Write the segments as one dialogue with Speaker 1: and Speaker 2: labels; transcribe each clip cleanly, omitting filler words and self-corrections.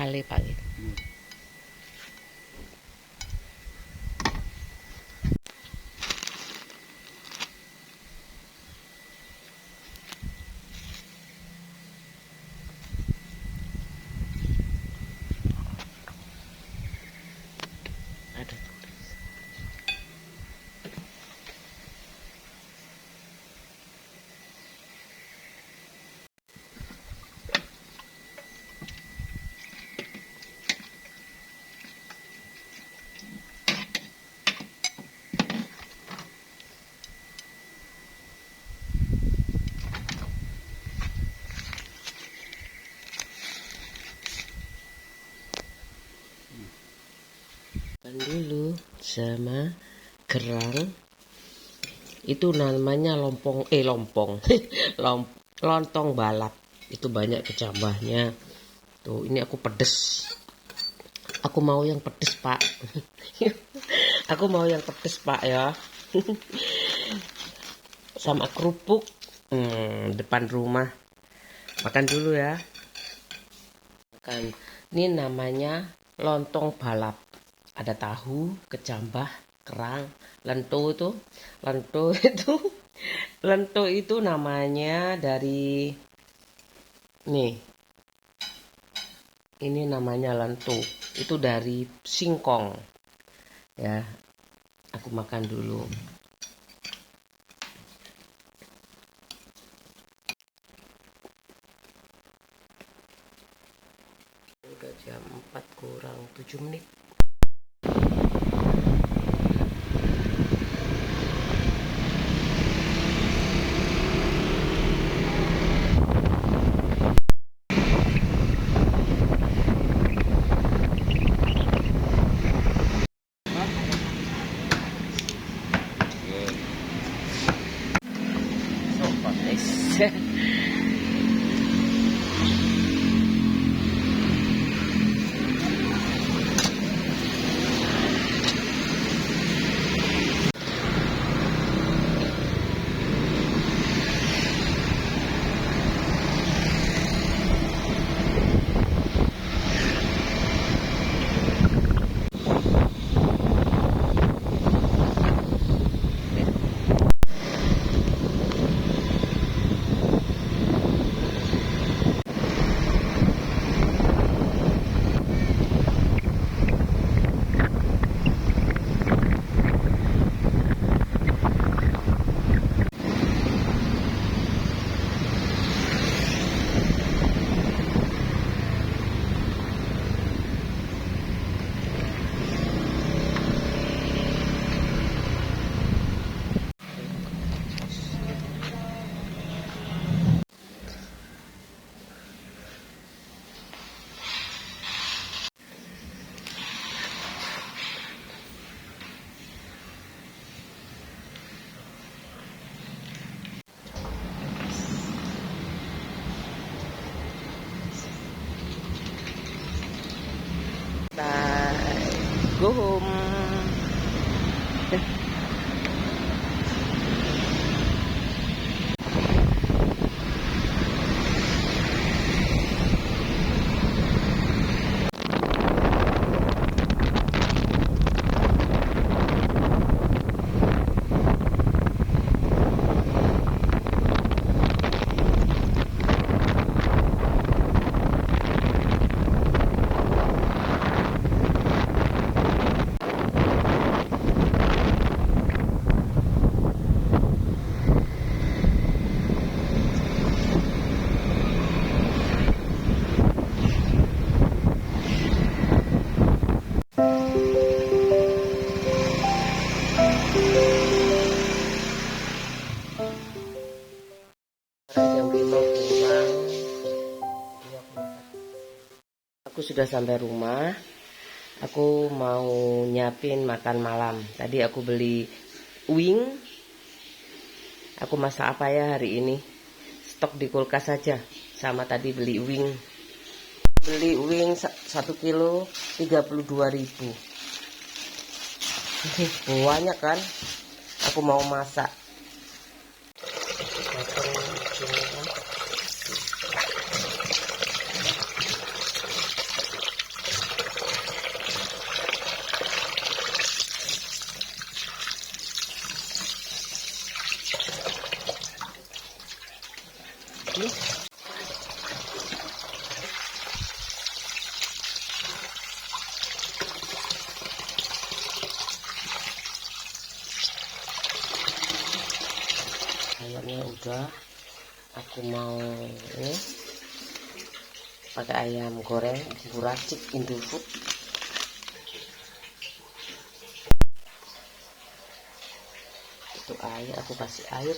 Speaker 1: kali Pak. Ada tulis. Dulu sama kerang itu namanya lontong lontong balap. Itu banyak kecambahnya tuh. Ini aku pedes, aku mau yang pedes Pak. Aku mau yang pedes Pak ya. Sama kerupuk depan rumah. Makan dulu ya. Makan. Ini namanya lontong balap. Ada tahu, kecambah, kerang, lento itu. Lento itu namanya dari nih. Ini namanya lento. Itu dari singkong. Ya. Aku makan dulu. Udah jam 4 kurang 7 menit. Go home. Jam 5 kurang 24. Aku sudah sampai rumah. Aku mau nyiapin makan malam. Tadi aku beli wing. Aku masak apa ya hari ini? Stok di kulkas saja. Sama tadi beli wing. Beli wing 1 kilo 32.000. Banyak kan? Aku mau masak. udah. Aku mau ini pakai ayam goreng bumbu racik Indofood. Itu air, aku kasih air.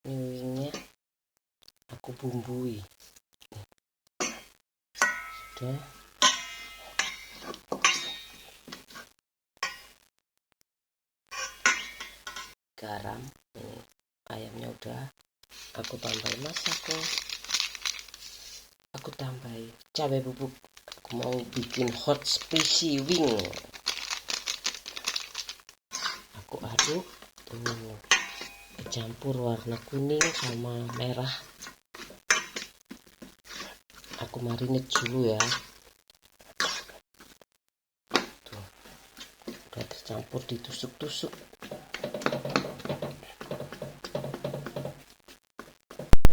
Speaker 1: Ini wingnya aku bumbui. Sudah. Garam. Ini ayamnya udah. Aku tambahin masako. Aku tambahin cabai bubuk. Aku mau bikin hot spicy wing. Aku aduk. Campur warna kuning sama merah. Aku marinate dulu ya. Tuh, udah tercampur, ditusuk-tusuk.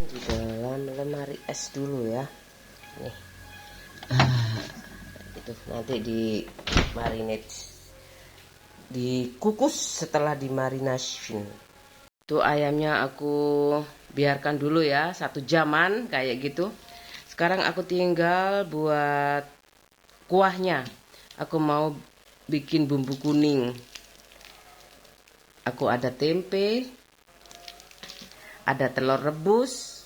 Speaker 1: Di dalam lemari es dulu ya. Nih. Itu nanti di marinate, dikukus setelah dimarinasi. Tuh ayamnya aku biarkan dulu ya 1 jaman kayak gitu. Sekarang aku tinggal buat kuahnya. Aku mau bikin bumbu kuning. Aku ada tempe, ada telur rebus,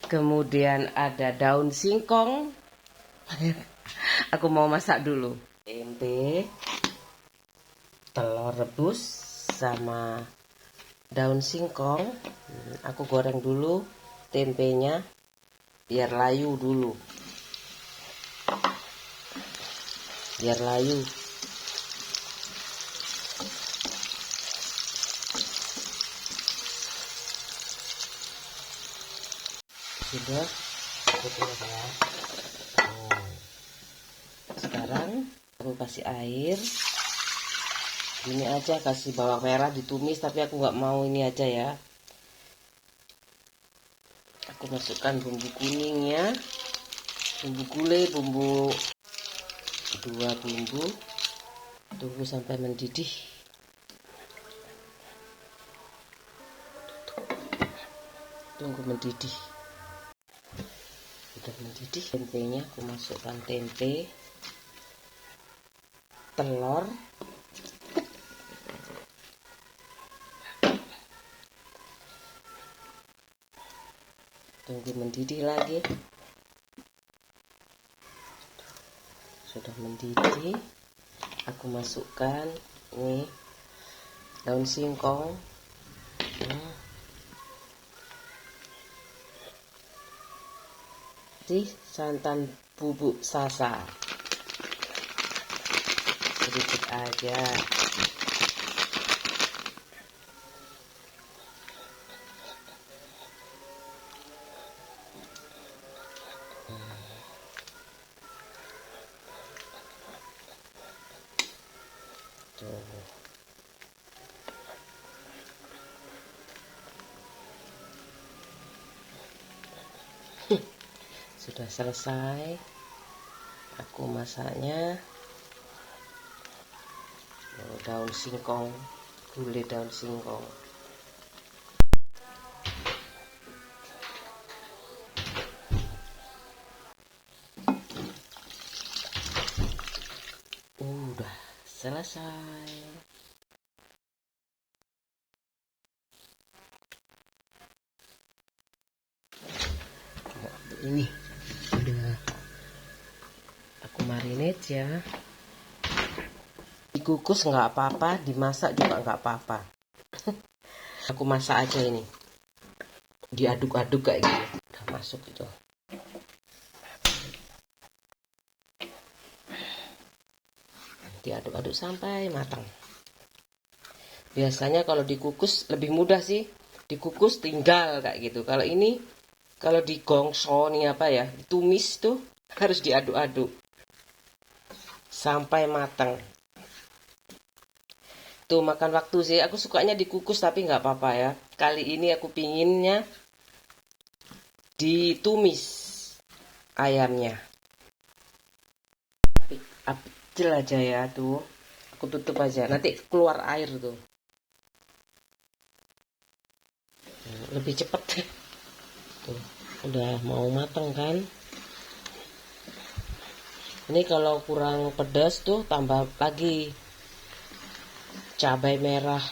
Speaker 1: kemudian ada daun singkong. Aku mau masak dulu. Tempe, telur rebus, sama daun singkong. Aku goreng dulu tempenya biar layu dulu. Biar layu. Sudah, aku tinggal ya. Sekarang aku kasih air. Ini aja, kasih bawang merah ditumis, tapi aku nggak mau ini aja ya. Aku masukkan bumbu kuningnya, bumbu gulai, bumbu 2 bumbu. Tunggu sampai mendidih. Tunggu mendidih. Udah mendidih tempenya, aku masukkan tempe, telur, tunggu mendidih lagi. Sudah mendidih, aku masukkan ini daun singkong, santan bubuk sasa sedikit aja. Sudah selesai aku masaknya. Daun singkong, gulai daun singkong. Udah selesai. Ini udah aku marinate ya. Dikukus nggak apa-apa, dimasak juga nggak apa-apa. Aku masak aja ini, diaduk-aduk kayak gitu. Udah masuk itu. Diaduk-aduk sampai matang. Biasanya kalau dikukus lebih mudah sih, dikukus tinggal kayak gitu. Kalau ini, kalau digongso nih apa ya, ditumis tuh harus diaduk-aduk sampai matang. Tuh makan waktu sih. Aku sukanya dikukus tapi nggak apa-apa ya. Kali ini aku pinginnya ditumis ayamnya. kecil aja ya tuh. Aku tutup aja, nanti keluar air tuh. Lebih cepet tuh, udah mau matang kan. Ini kalau kurang pedas tuh tambah lagi cabai merah.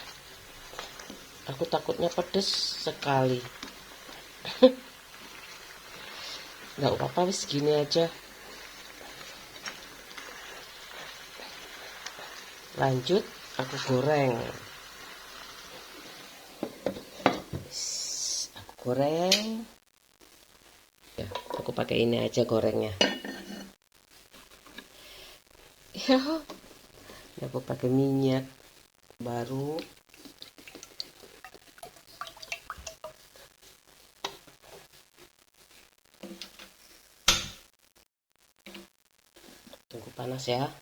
Speaker 1: Aku takutnya pedas sekali. Nggak apa-apa, wis gini aja. Lanjut aku goreng. Aku goreng. Ya, aku pakai ini aja gorengnya. Ya, aku pakai minyak baru. Tunggu panas ya.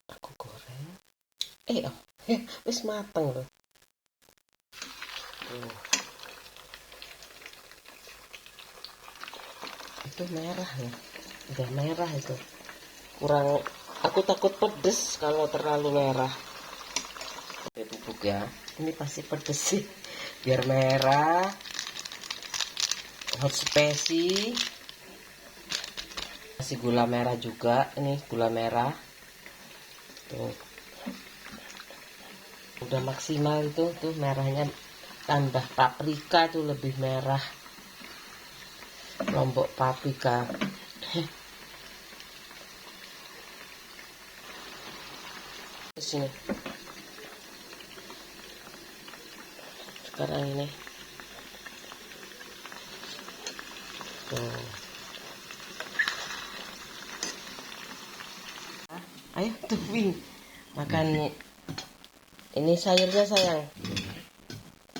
Speaker 1: Aku goreng. Oh, wis mateng loh. Itu merah ya, udah merah itu. Kurang, aku takut pedes kalau terlalu merah. Oke, bubuk ya. Ini pasti pedes sih. Biar merah. Hot spicy. Kasih gula merah juga. Ini gula merah. Tuh. Udah maksimal itu tuh merahnya. Tambah paprika tuh lebih merah. Lombok paprika. Sini. Sekarang ini. Tuh. Ayo tuh Wing, makan. Ini sayurnya sayang.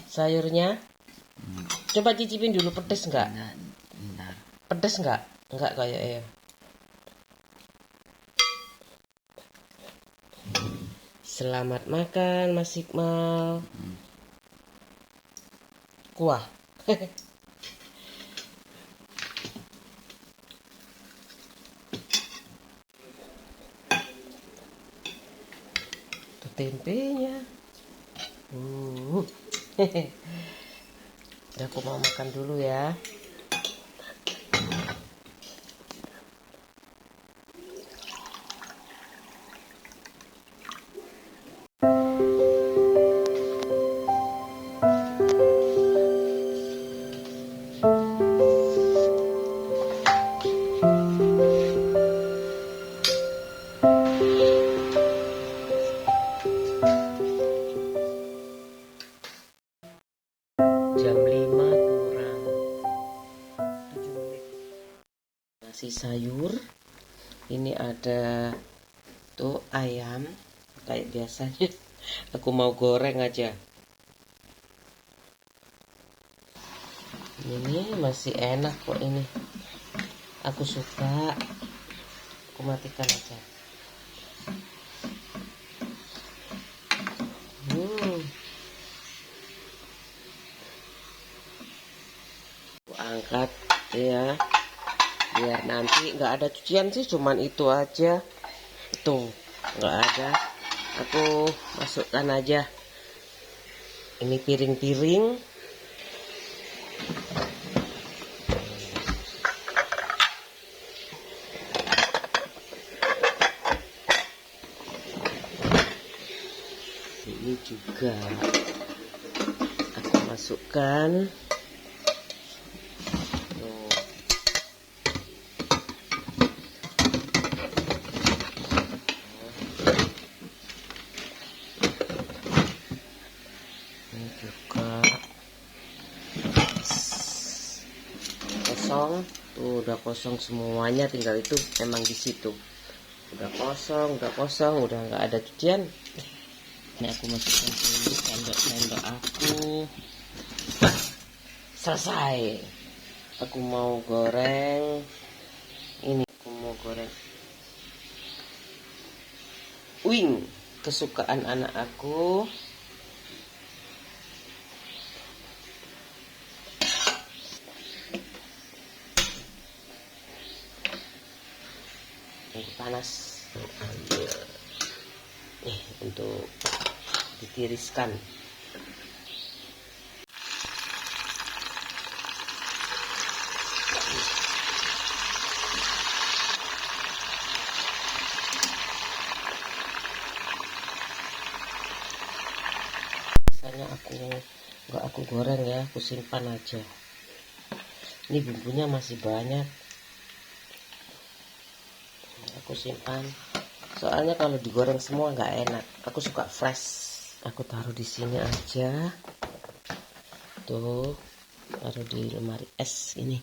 Speaker 1: Sayurnya. Coba cicipin dulu, pedes nggak? Pedes nggak? Nggak kayak ya. Selamat makan Mas Iqmal. Kuah. Tuh tempenya. Udah, aku mau makan dulu ya. Jam 5 kurang 7 menit. Nasi sayur. Ini ada tuh ayam kayak biasanya. Aku mau goreng aja. Ini masih enak kok ini. Aku suka. Aku matikan aja. Aku angkat ya. Biar nanti nggak ada cucian sih, cuman itu aja. Tuh, nggak ada. Aku masukkan aja. Ini piring-piring. Ini juga aku masukkan. Ini juga kosong. Tuh udah kosong semuanya, tinggal itu emang di situ. Udah kosong, udah nggak ada cucian. Ini aku masukkan dulu sendok-sendok aku. Selesai. Aku mau goreng. Ini aku mau goreng wing kesukaan anak aku. panas. Nih untuk ditiriskan. Biasanya nggak aku goreng ya, aku simpan aja. Ini bumbunya masih banyak, aku simpan. Soalnya kalau digoreng semua nggak enak. Aku suka fresh. Aku taruh di sini aja. Tuh, taruh di lemari es ini.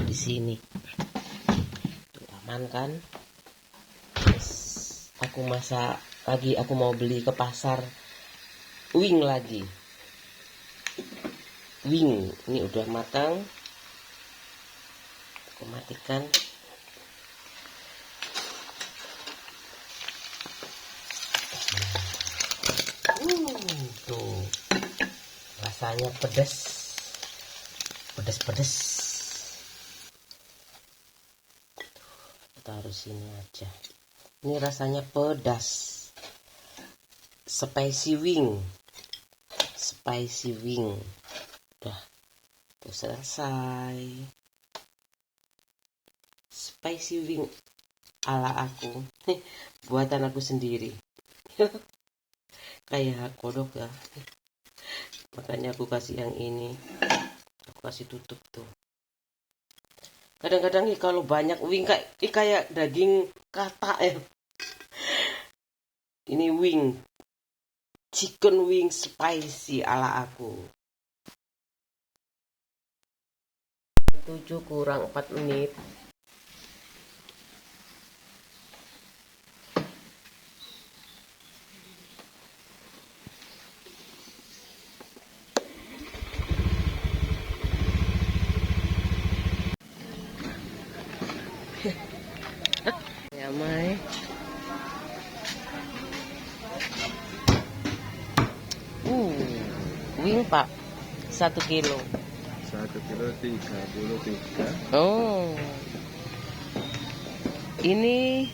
Speaker 1: Di sini. Tuh, aman kan? Terus aku masak lagi. Aku mau beli ke pasar wing lagi. Wing ini udah matang. Aku matikan. Tuh rasanya pedas, pedas. Taruh sini aja. Ini rasanya pedas. Spicy wing. Udah, tuh selesai. Spicy wing ala aku. Buatan aku sendiri. Kayak kodok ya. Makanya aku kasih yang ini. Aku kasih tutup tuh. Kadang-kadang kalau banyak wing kayak daging katak ya. Ini wing. Chicken wing spicy ala aku. 7 kurang 4 menit. Ya, Mai. Wing Pak, 1 kilo.
Speaker 2: 1 kilo 33.
Speaker 1: Oh, ini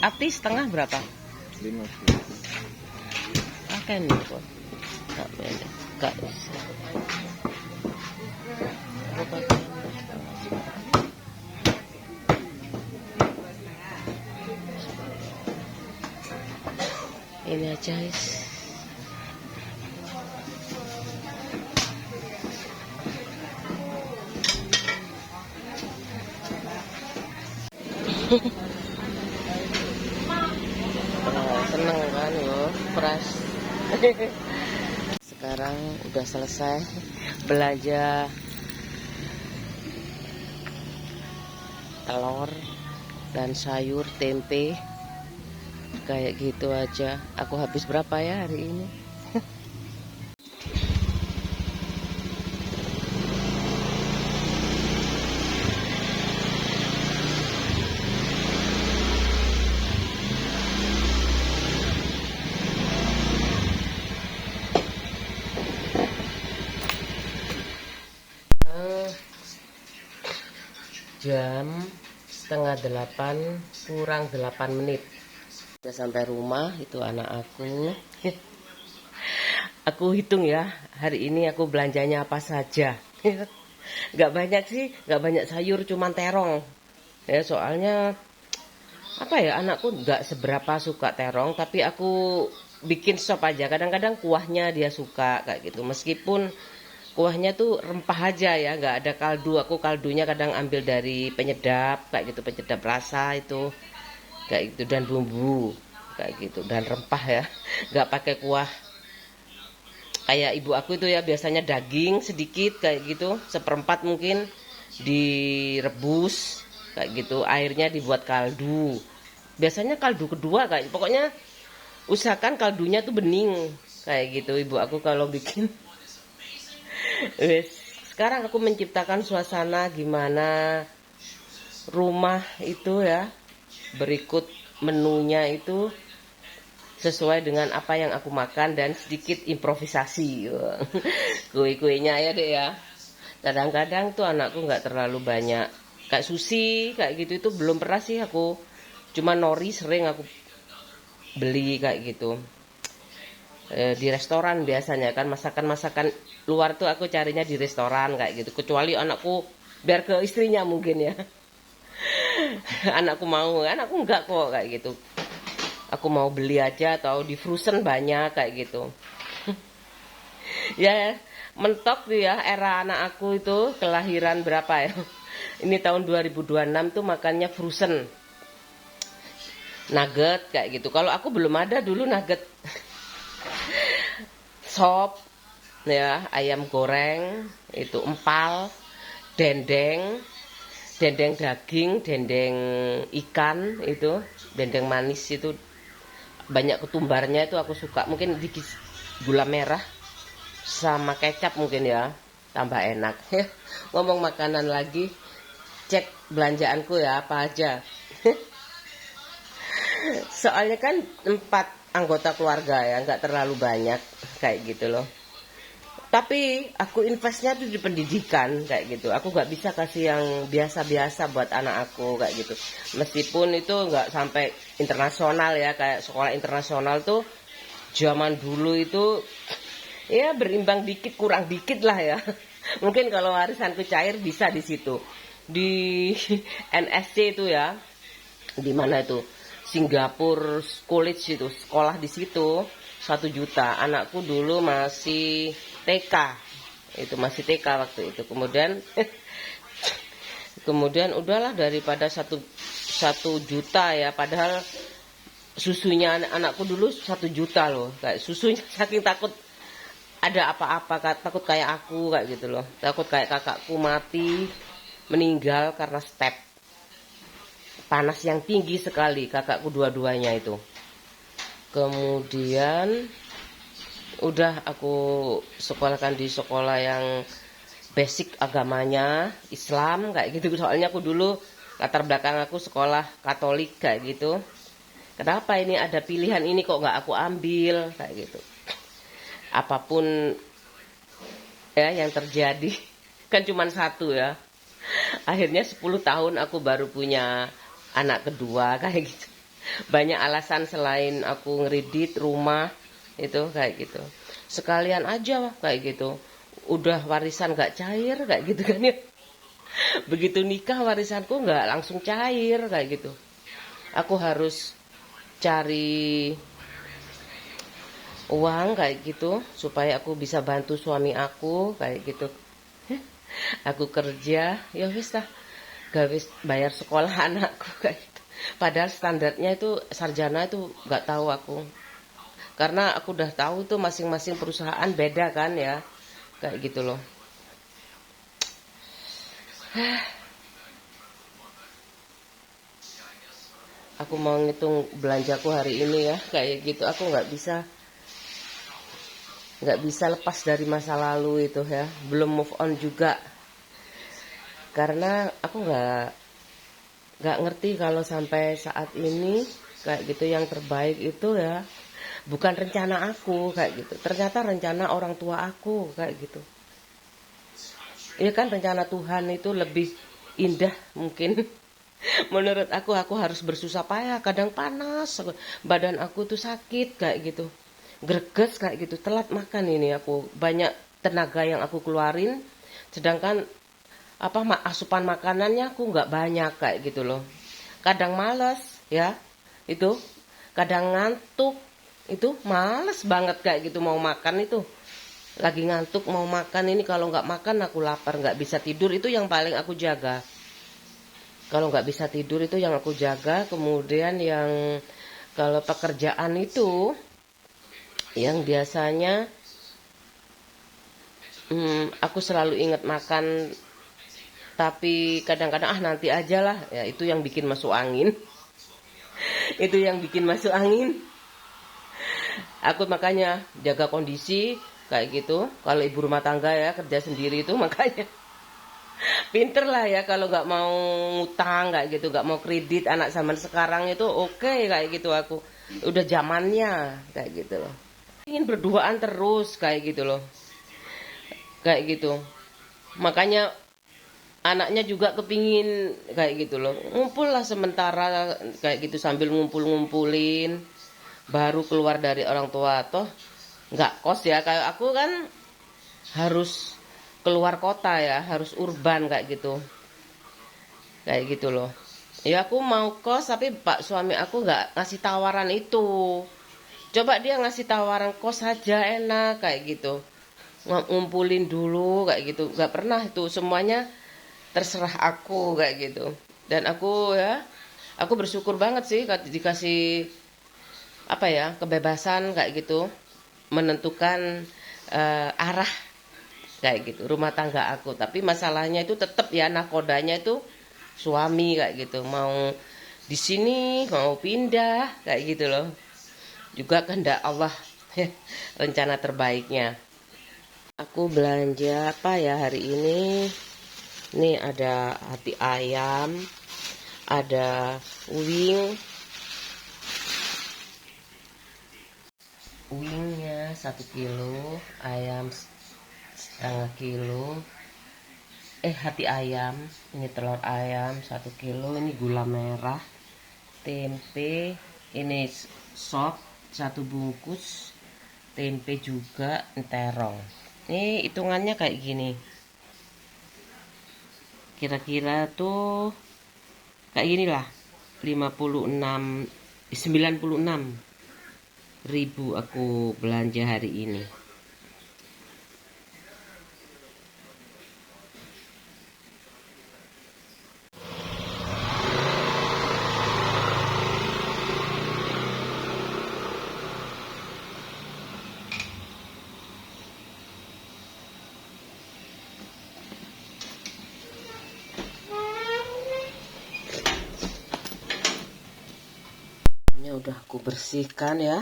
Speaker 1: ati setengah berapa?
Speaker 2: 50.
Speaker 1: Akan nih kok. Gak usah. Ini aja guys. Seneng kan yo, fresh. Sekarang udah selesai belanja telur dan sayur, tempe. Kayak gitu aja. Aku habis berapa ya hari ini? Jam 7:30 kurang 8 menit. Udah sampai rumah, itu anak aku. Aku hitung ya, hari ini aku belanjanya apa saja. Gak banyak sih, gak banyak sayur, cuman terong. Ya soalnya apa ya, anakku gak seberapa suka terong, tapi aku bikin sop aja. Kadang-kadang kuahnya dia suka kayak gitu. Meskipun kuahnya tuh rempah aja ya, nggak ada kaldu. Aku kaldunya kadang ambil dari penyedap kayak gitu, penyedap rasa itu kayak gitu, dan bumbu kayak gitu, dan rempah ya, nggak pakai kuah kayak ibu aku itu ya. Biasanya daging sedikit kayak gitu, seperempat mungkin direbus kayak gitu, airnya dibuat kaldu. Biasanya kaldu kedua kayak, pokoknya usahakan kaldunya tuh bening kayak gitu ibu aku kalau bikin. Sekarang aku menciptakan suasana gimana rumah itu ya. Berikut menunya itu sesuai dengan apa yang aku makan dan sedikit improvisasi. Kue-kuenya ya deh ya. Kadang-kadang tuh anakku nggak terlalu banyak kayak sushi kayak gitu, itu belum pernah sih aku Cuma nori sering aku beli kayak gitu. Di restoran biasanya kan, masakan-masakan luar tuh aku carinya di restoran kayak gitu. Kecuali anakku biar ke istrinya mungkin ya. Anakku enggak kok kayak gitu. Aku mau beli aja atau di frozen banyak kayak gitu. Ya, mentok tuh ya era anak aku itu kelahiran berapa ya? Ini tahun 2026 tuh makannya frozen. Nugget kayak gitu. Kalau aku belum ada dulu nugget. Sop ya, ayam goreng, itu empal, dendeng, dendeng daging, dendeng ikan itu, dendeng manis itu banyak ketumbarnya itu aku suka. Mungkin dikit gula merah sama kecap mungkin ya, tambah enak. Ngomong makanan lagi, cek belanjaanku ya apa aja. Soalnya kan 4 anggota keluarga ya, nggak terlalu banyak kayak gitu loh. Tapi aku investnya tuh di pendidikan kayak gitu. Aku nggak bisa kasih yang biasa-biasa buat anak aku kayak gitu. Meskipun itu nggak sampai internasional ya, kayak sekolah internasional tuh zaman dulu itu ya berimbang dikit kurang dikit lah ya. Mungkin kalau warisanku cair bisa di situ. Di NSC itu ya, di mana itu? Singapore College itu, sekolah di situ 1 juta. Anakku dulu masih TK, itu masih TK waktu itu. Kemudian udahlah, daripada satu juta ya, padahal susunya anakku dulu 1 juta loh, kayak susunya saking takut ada apa-apa, takut kayak aku kayak gitu loh, takut kayak kakakku mati meninggal karena step panas yang tinggi sekali, kakakku dua-duanya itu. Kemudian udah aku sekolahkan di sekolah yang basic agamanya Islam kayak gitu. Soalnya aku dulu latar belakang aku sekolah Katolik kayak gitu. Kenapa ini ada pilihan ini kok nggak aku ambil kayak gitu. Apapun ya yang terjadi kan cuma satu ya. Akhirnya 10 tahun aku baru punya anak kedua kayak gitu. Banyak alasan selain aku ngeridit rumah itu kayak gitu. Sekalian aja kayak gitu. Udah warisan gak cair kayak gitu kan ya. Begitu nikah warisanku gak langsung cair kayak gitu. Aku harus cari uang kayak gitu supaya aku bisa bantu suami aku kayak gitu. Aku kerja ya wis lah, gak wis bayar sekolah anakku kayak gitu. Padahal standarnya itu sarjana itu nggak tahu aku, karena aku udah tahu tuh masing-masing perusahaan beda kan ya kayak gitu loh. Aku mau ngitung belanjaku hari ini ya kayak gitu. Aku nggak bisa lepas dari masa lalu itu ya, belum move on juga, karena aku nggak ngerti kalau sampai saat ini kayak gitu yang terbaik itu ya bukan rencana aku kayak gitu, ternyata rencana orang tua aku kayak gitu. Ya kan rencana Tuhan itu lebih indah mungkin. Menurut aku harus bersusah payah, kadang panas badan aku tuh sakit kayak gitu, greges kayak gitu, telat makan ini aku, banyak tenaga yang aku keluarin, sedangkan asupan makanannya aku nggak banyak kayak gitu loh. Kadang males ya itu, kadang ngantuk itu, males banget kayak gitu mau makan itu, lagi ngantuk mau makan ini, kalau nggak makan aku lapar, nggak bisa tidur, itu yang paling aku jaga. Kalau nggak bisa tidur itu yang aku jaga. Kemudian yang kalau pekerjaan itu yang biasanya aku selalu ingat makan, tapi kadang-kadang nanti aja lah ya, itu yang bikin masuk angin. Itu yang bikin masuk angin. Aku makanya jaga kondisi kayak gitu. Kalau ibu rumah tangga ya, kerja sendiri itu makanya pinter lah ya, kalau nggak mau ngutang kayak gitu, nggak mau kredit. Anak zaman sekarang itu oke kayak gitu, aku udah zamannya kayak gitu loh. Ingin berduaan terus kayak gitu loh, kayak gitu. Makanya anaknya juga kepingin kayak gitu loh, ngumpul lah sementara kayak gitu sambil ngumpulin baru keluar dari orang tua. Toh nggak kos ya, kayak aku kan harus keluar kota ya, harus urban kayak gitu loh. Ya aku mau kos tapi pak suami aku nggak ngasih tawaran itu. Coba dia ngasih tawaran kos saja enak kayak gitu, ngumpulin dulu kayak gitu. Nggak pernah itu, semuanya terserah aku kayak gitu. Dan aku ya, aku bersyukur banget sih dikasih apa ya, kebebasan kayak gitu menentukan arah kayak gitu rumah tangga aku. Tapi masalahnya itu tetap ya, nakodanya itu suami kayak gitu, mau di sini mau pindah kayak gitu loh. Juga kehendak Allah rencana terbaiknya. Aku belanja apa ya hari ini? Ini ada hati ayam, ada wingnya 1 kilo, ayam setengah kilo, hati ayam, ini telur ayam 1 kilo, ini gula merah, tempe, ini sop 1 bungkus, tempe juga, terong. Ini hitungannya kayak gini, kira-kira tuh kayak gini lah, 96.000 aku belanja hari ini. Ini udah aku bersihkan ya,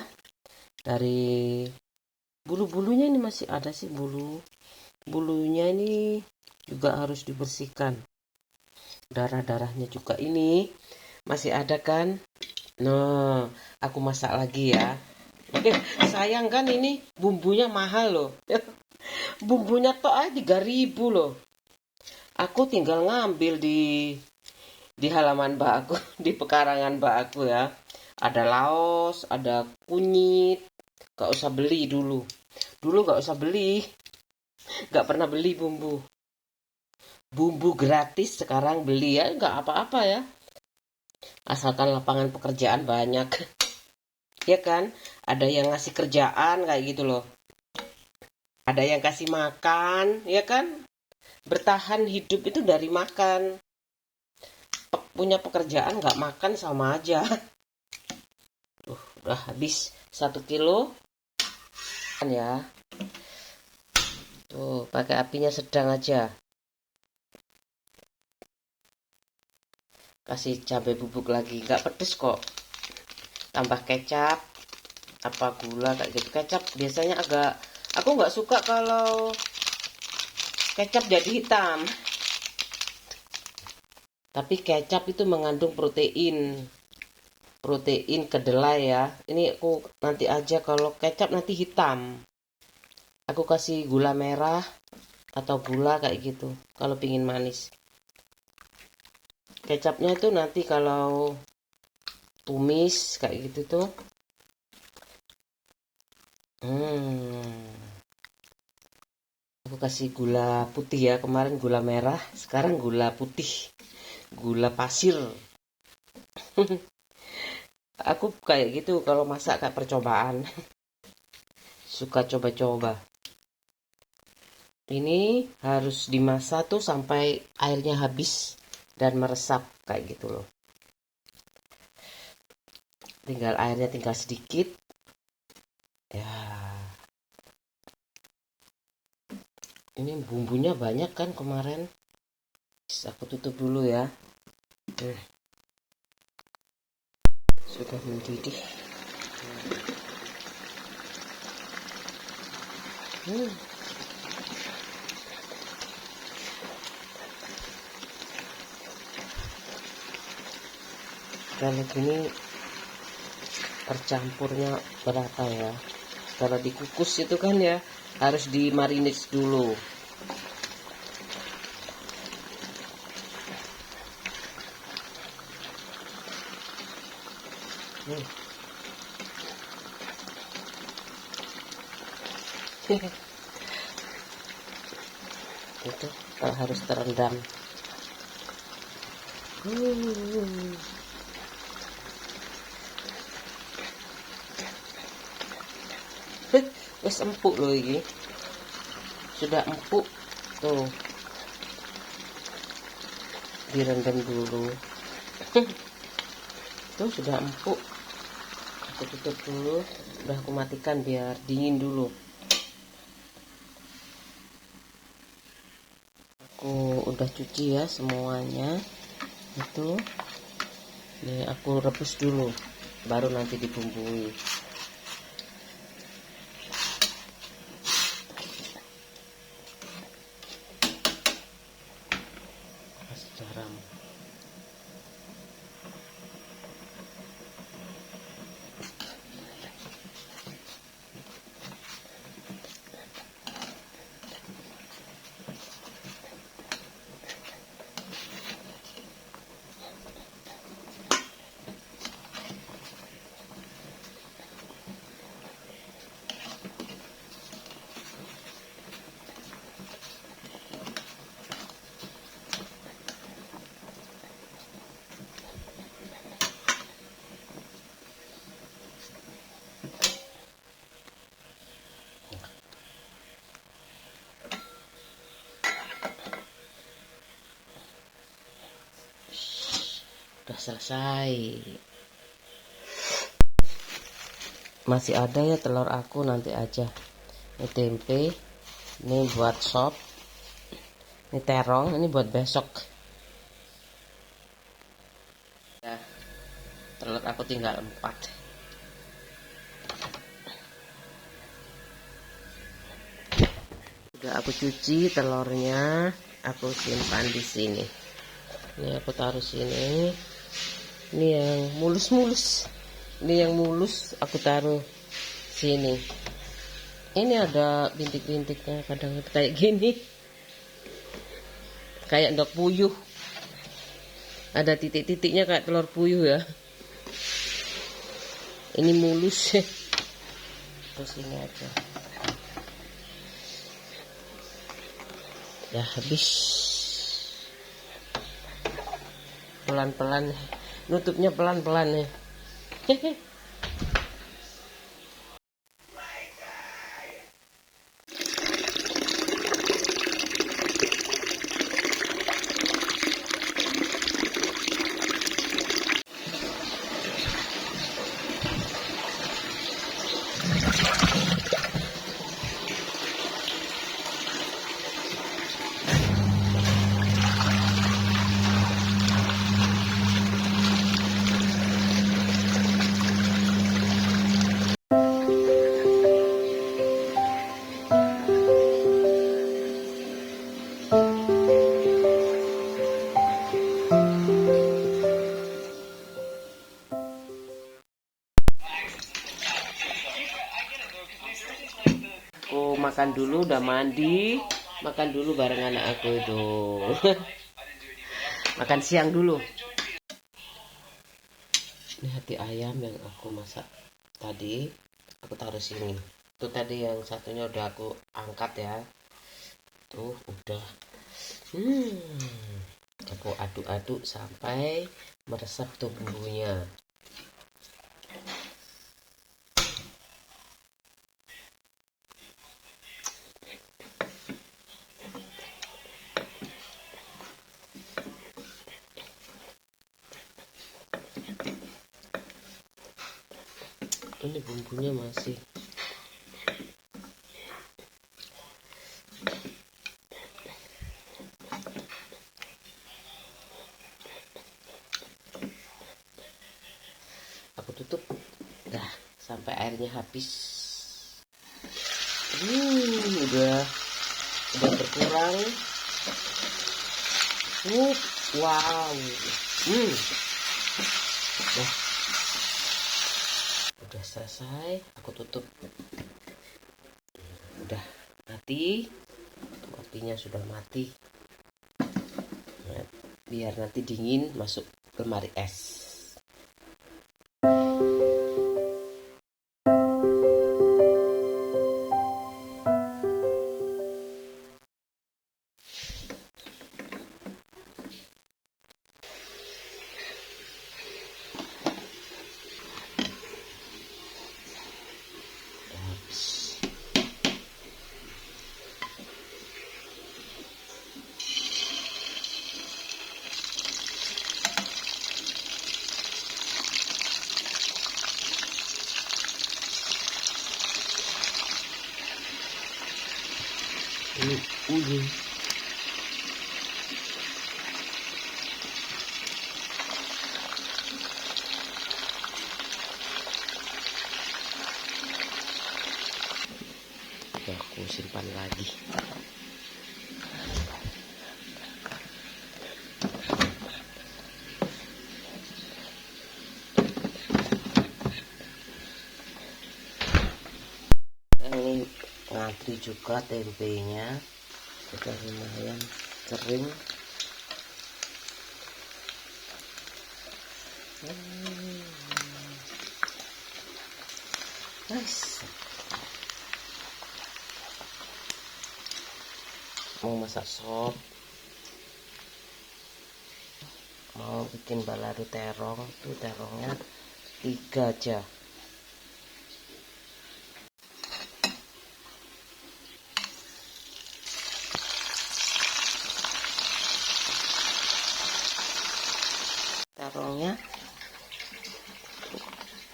Speaker 1: dari bulu-bulunya ini masih ada sih, bulunya ini juga harus dibersihkan. Darah-darahnya juga ini masih ada kan. Nah, aku masak lagi ya. Sayang kan ini bumbunya mahal loh. Bumbunya tok aja 3.000 loh. Aku tinggal ngambil di halaman mbak aku, di pekarangan mbak aku ya. Ada laos, ada kunyit. Gak usah beli dulu. Dulu gak usah beli. Gak pernah beli bumbu. Bumbu gratis, sekarang beli ya. Gak apa-apa ya. Asalkan lapangan pekerjaan banyak. Ya kan? Ada yang ngasih kerjaan kayak gitu loh. Ada yang kasih makan, ya kan? Bertahan hidup itu dari makan. Punya pekerjaan gak makan sama aja. Udah habis 1 kilo kan ya. Tuh, pakai apinya sedang aja. Kasih cabai bubuk lagi, nggak pedes kok. Tambah kecap, apa gula kayak gitu. Kecap biasanya aku nggak suka kalau kecap jadi hitam. Tapi kecap itu mengandung protein kedelai ya. Ini aku nanti aja, kalau kecap nanti hitam. Aku kasih gula merah atau gula kayak gitu kalau pingin manis. Kecapnya itu nanti kalau tumis kayak gitu tuh. Aku kasih gula putih ya, kemarin gula merah, sekarang gula putih, gula pasir. Aku kayak gitu kalau masak, kayak percobaan. Suka coba-coba. Ini harus dimasak tuh sampai airnya habis dan meresap kayak gitu loh. Airnya tinggal sedikit. Ya. Ini bumbunya banyak kan kemarin. Aku tutup dulu ya. Sudah mendidih. Kalau gini tercampurnya berata ya. Kalau dikukus itu kan ya harus dimarinate dulu. nih. Itu harus terendam. Wes empuk loh ini. Sudah empuk tuh. Direndam dulu. Tuh sudah empuk. Aku tutup dulu. Udah aku matikan biar dingin dulu. Aku udah cuci ya semuanya. Itu nih aku rebus dulu, baru nanti dibumbui. Kasih garam. Udah selesai. Masih ada ya telur aku, nanti aja. Ini tempe, ini buat sop, ini terong, ini buat besok. Ya, telur aku tinggal 4. Udah aku cuci telurnya, aku simpan di sini. Ini aku taruh sini. Ini yang mulus-mulus. Ini yang mulus aku taruh sini. Ini ada bintik-bintiknya, kadang kayak gini. Kayak endok puyuh. Ada titik-titiknya kayak telur puyuh ya. Ini mulus. Terus ini aja. Ya habis. Pelan-pelan. Nutupnya pelan-pelan nih. Aku makan dulu, udah mandi. Makan dulu bareng anak aku itu. Makan siang dulu. Ini hati ayam yang aku masak tadi. Aku taruh sini. Itu tadi yang satunya udah aku angkat ya. Tuh udah. Aku aduk-aduk sampai meresap tuh bumbunya. Ini bumbunya masih aku tutup dah sampai airnya habis. Udah berkurang. Wow. Udah selesai, aku tutup. Udah mati, kopinya sudah mati. Biar nanti dingin masuk lemari es. Aku simpan lagi. Ini ngantri juga tempenya, sudah lumayan kering. Nice. Mau masak sop, mau bikin balado terong. Tuh terongnya 3 aja. Terongnya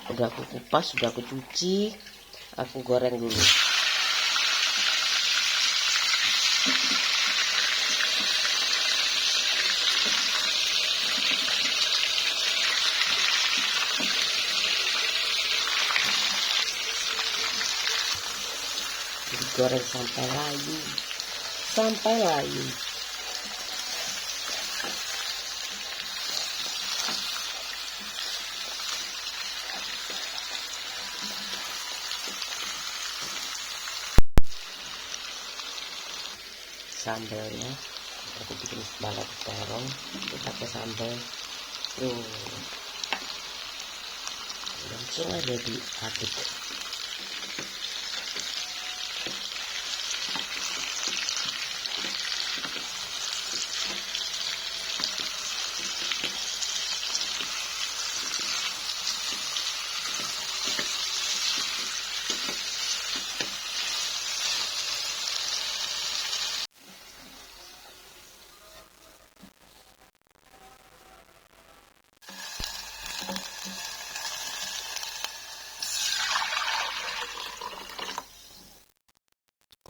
Speaker 1: udah aku kupas, sudah aku cuci, aku goreng dulu. Digoreng sampai layu, sampai layu. Sambelnya aku bikin balado terong, aku pakai sambal tuh, langsung aja diaduk.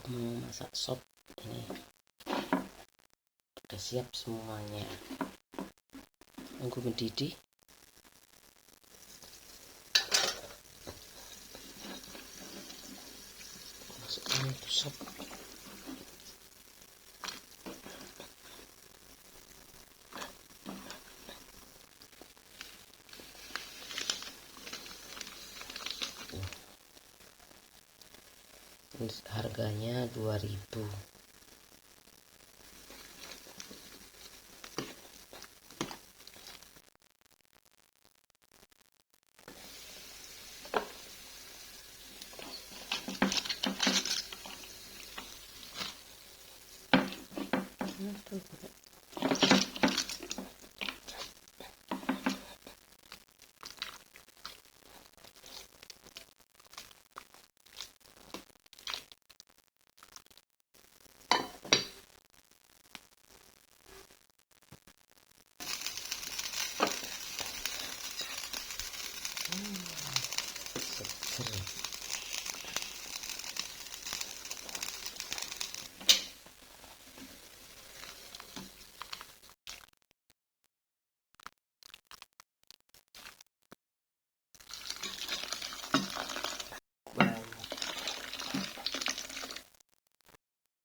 Speaker 1: Mau masak sop ini udah siap semuanya, tunggu mendidih. Masukkan itu sop. Harganya 2.000.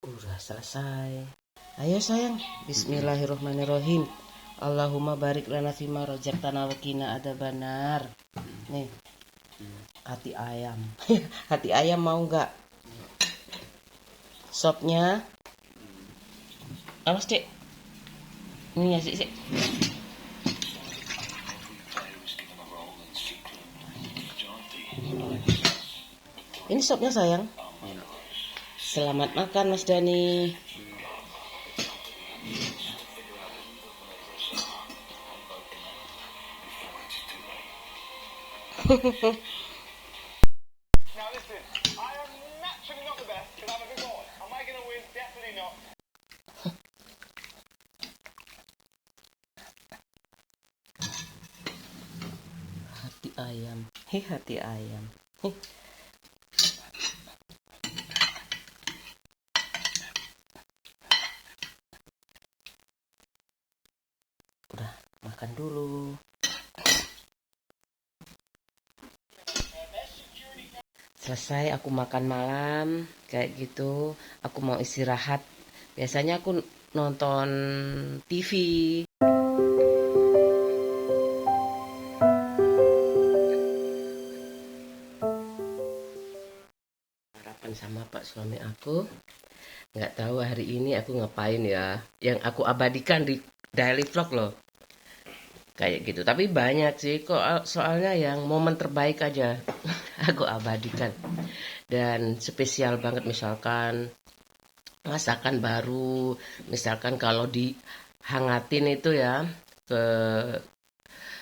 Speaker 1: Udah selesai. Ayo sayang, bismillahirrohmanirrohim. Allahumma barik lana fima rojaktana wa qina adzabannar. Nih, hati ayam. Hati ayam mau nggak? Sopnya. Awas, Dek. Ini ya, Sik. Ini sopnya sayang. Selamat makan Mas Dani.
Speaker 3: Now listen, I am naturally not the best because I'm a big boy. Am I going to win? Definitely not.
Speaker 1: Hati ayam. Hati ayam. makan dulu. Selesai aku makan malam kayak gitu, aku mau istirahat. Biasanya aku nonton TV. Sarapan sama Pak suami aku. Nggak tahu hari ini aku ngapain ya. Yang aku abadikan di daily vlog loh. Kayak gitu. Tapi banyak sih kok, soalnya yang momen terbaik aja aku abadikan. Dan spesial banget misalkan masakan baru, misalkan kalau dihangatin itu ya, ke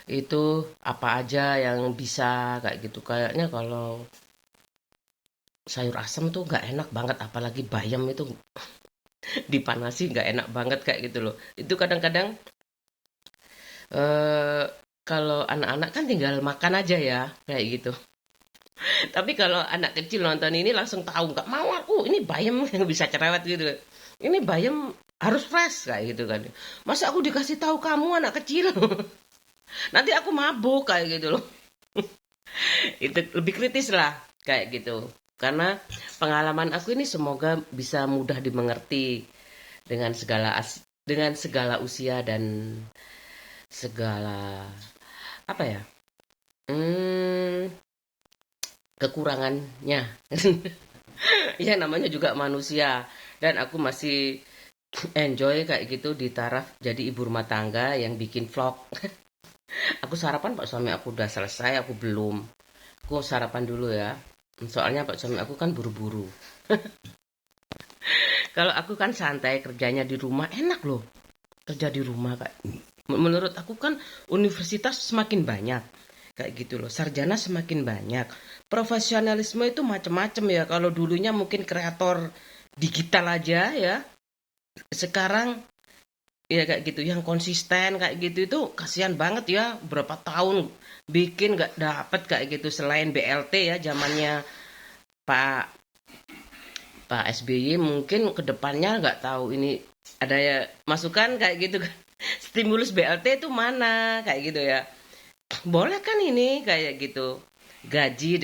Speaker 1: itu apa aja yang bisa kayak gitu. Kayaknya kalau sayur asem tuh nggak enak banget, apalagi bayam itu dipanasi nggak enak banget kayak gitu loh. Itu kadang-kadang eh kalau anak-anak kan tinggal makan aja ya kayak gitu. Tapi kalau anak kecil nonton ini langsung tahu, nggak mau aku, ini bayam yang bisa cerewet gitu loh. Ini bayam harus fresh kayak gitu kan. Masa aku dikasih tahu kamu anak kecil? Nanti aku mabuk kayak gitu loh. Itu lebih kritis lah kayak gitu. Karena pengalaman aku ini semoga bisa mudah dimengerti dengan segala usia dan segala apa ya? Hmm, kekurangannya. Ya namanya juga manusia, dan aku masih enjoy kayak gitu di taraf jadi ibu rumah tangga yang bikin vlog. Aku sarapan, Pak suami aku udah selesai, aku belum. Aku sarapan dulu ya. Soalnya Pak suami aku kan buru-buru. Kalau aku kan santai kerjanya di rumah, enak loh. Kerja di rumah Kak. Menurut aku kan universitas semakin banyak. Kayak gitu loh. Sarjana semakin banyak. Profesionalisme itu macam-macam ya. Kalau dulunya mungkin kreator digital aja ya. Sekarang ya kayak gitu, yang konsisten kayak gitu itu kasihan banget ya, berapa tahun bikin nggak dapet kayak gitu. Selain BLT ya zamannya Pak Pak SBY, mungkin kedepannya nggak tahu ini ada ya masukan kayak gitu kan. Stimulus BLT itu mana kayak gitu ya, boleh kan ini kayak gitu, gaji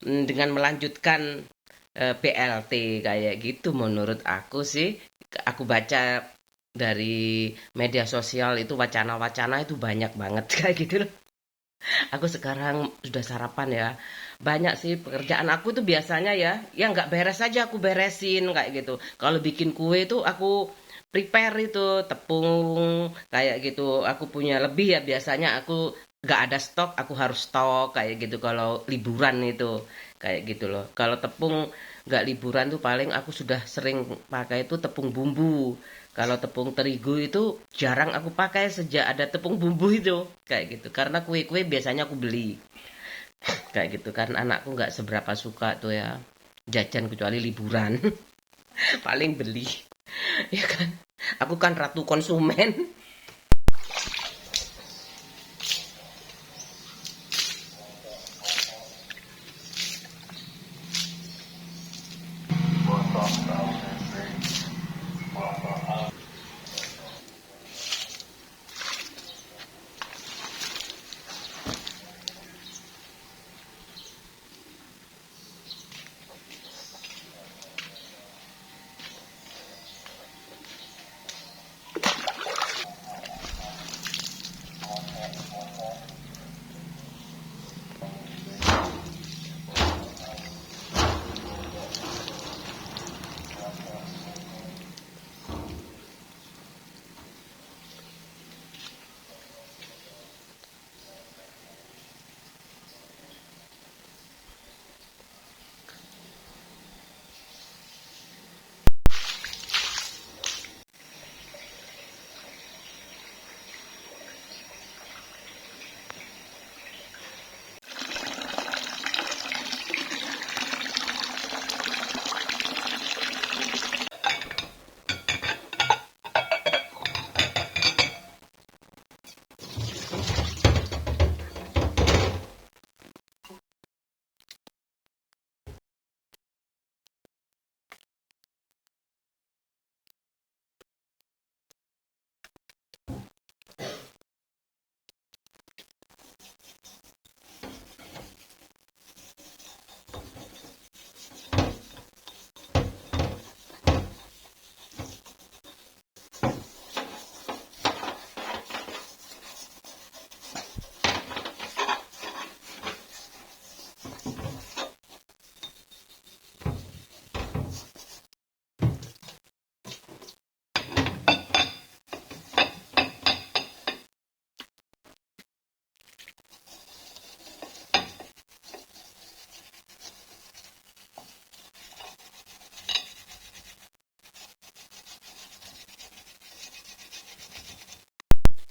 Speaker 1: dengan melanjutkan BLT kayak gitu. Menurut aku sih, aku baca dari media sosial itu wacana-wacana itu banyak banget kayak gitu loh. Aku sekarang sudah sarapan ya. Banyak sih pekerjaan aku tuh biasanya ya, yang nggak beres aja aku beresin kayak gitu. Kalau bikin kue itu aku prepare itu tepung kayak gitu. Aku punya lebih ya, biasanya aku nggak ada stok, aku harus stok kayak gitu. Kalau liburan itu kayak gitu loh. Kalau tepung nggak liburan tuh paling aku sudah sering pakai itu tepung bumbu. Kalau tepung terigu itu jarang aku pakai sejak ada tepung bumbu itu kayak gitu. Karena kue-kue biasanya aku beli kayak gitu kan. Anakku nggak seberapa suka tuh ya jajan kecuali liburan. Paling beli ya kan. Aku kan ratu konsumen.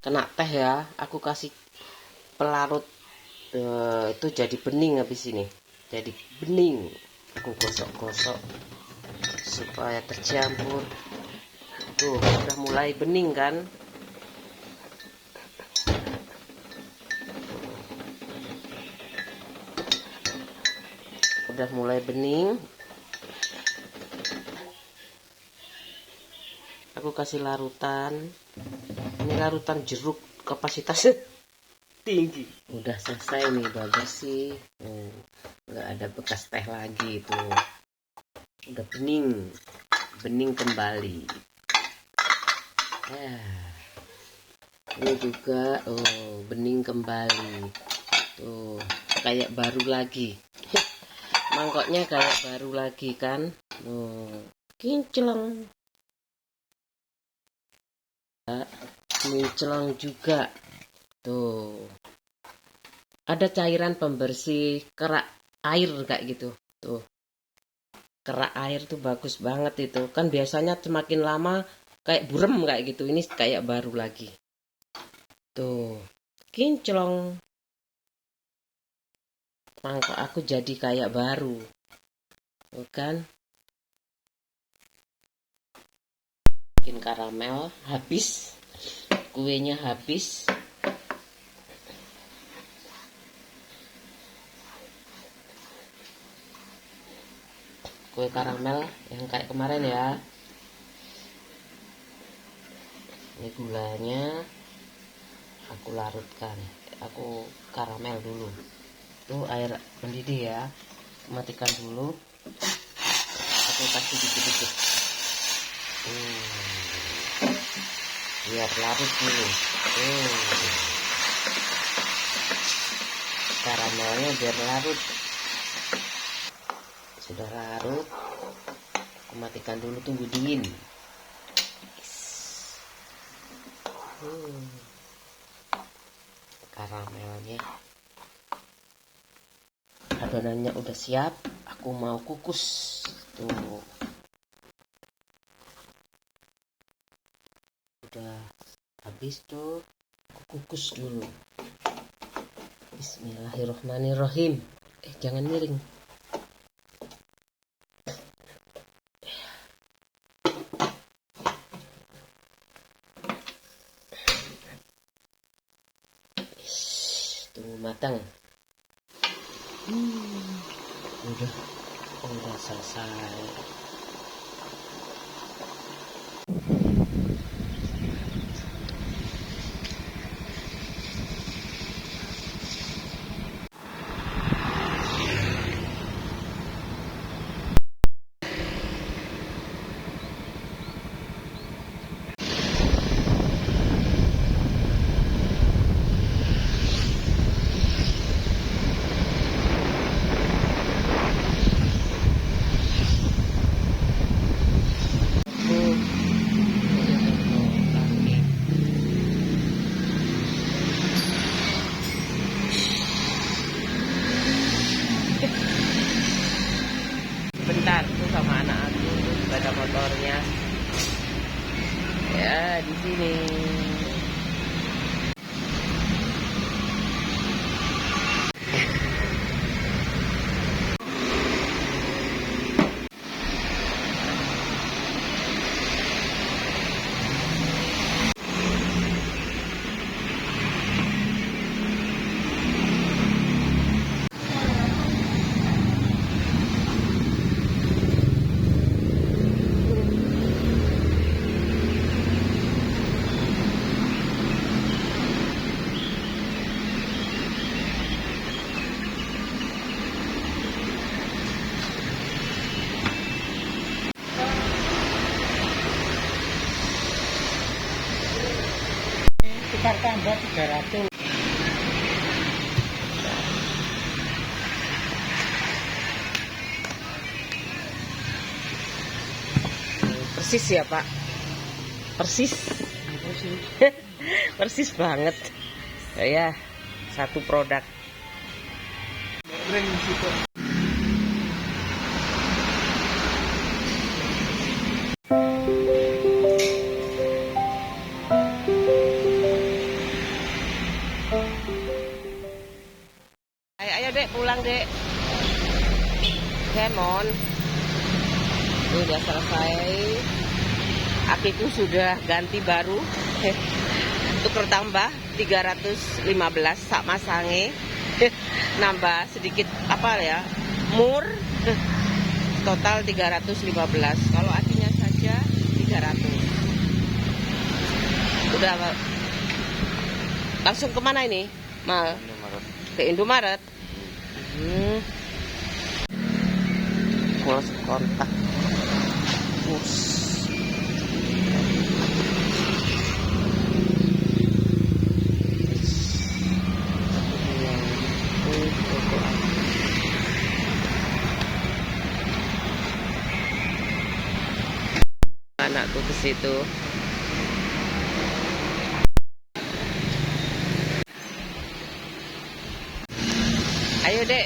Speaker 1: kena teh ya. Aku kasih pelarut itu jadi bening habis ini. Jadi bening. Aku gosok-gosok supaya tercampur. Tuh, udah mulai bening kan? Udah mulai bening. Aku kasih larutan. Ini larutan jeruk kapasitasnya tinggi. Udah selesai nih, udah bersih. Nggak ada bekas teh lagi itu. Udah bening kembali. Ya. Ini juga bening kembali. Tuh, kayak baru lagi. Mangkoknya kayak baru lagi kan. Kinclong. Kinclong juga. Tuh. Ada cairan pembersih kerak air kayak gitu. Tuh. Kerak air tuh bagus banget itu. Kan biasanya semakin lama kayak burem kayak gitu. Ini kayak baru lagi. Tuh. Kinclong. Mangkok aku jadi kayak baru. Tuh kan. Bikin karamel habis. Kuenya habis. Kue karamel yang kayak kemarin ya. Ini gulanya aku larutkan. Aku karamel dulu. Tuh air mendidih ya. Matikan dulu. Aku kasih dikit-dikit. Biar larut dulu. Karamelnya biar larut. Sudah larut, aku matikan dulu, tunggu dingin. Karamelnya, adonannya udah siap. Aku mau kukus. Tuh, udah habis tuh. Aku kukus dulu. Bismillahirrohmanirrohim. Jangan miring. Tunggu matang. Udah selesai. Bentar tuh sama anak aku sepeda motornya. Ya di sini.
Speaker 4: Tukar tambah 300.
Speaker 1: Persis ya Pak. Persis. Persis banget. Ya, satu produk. Mon. Ini udah selesai. Akiku sudah ganti baru. Tuker tambah 315 sak masange. Nambah sedikit apa ya? Mur. Total 315. Kalau akinya saja 300. Udah langsung kemana ini? Mal? Ke Indomaret. Close kontak. Anakku ke situ. Ayo Dek,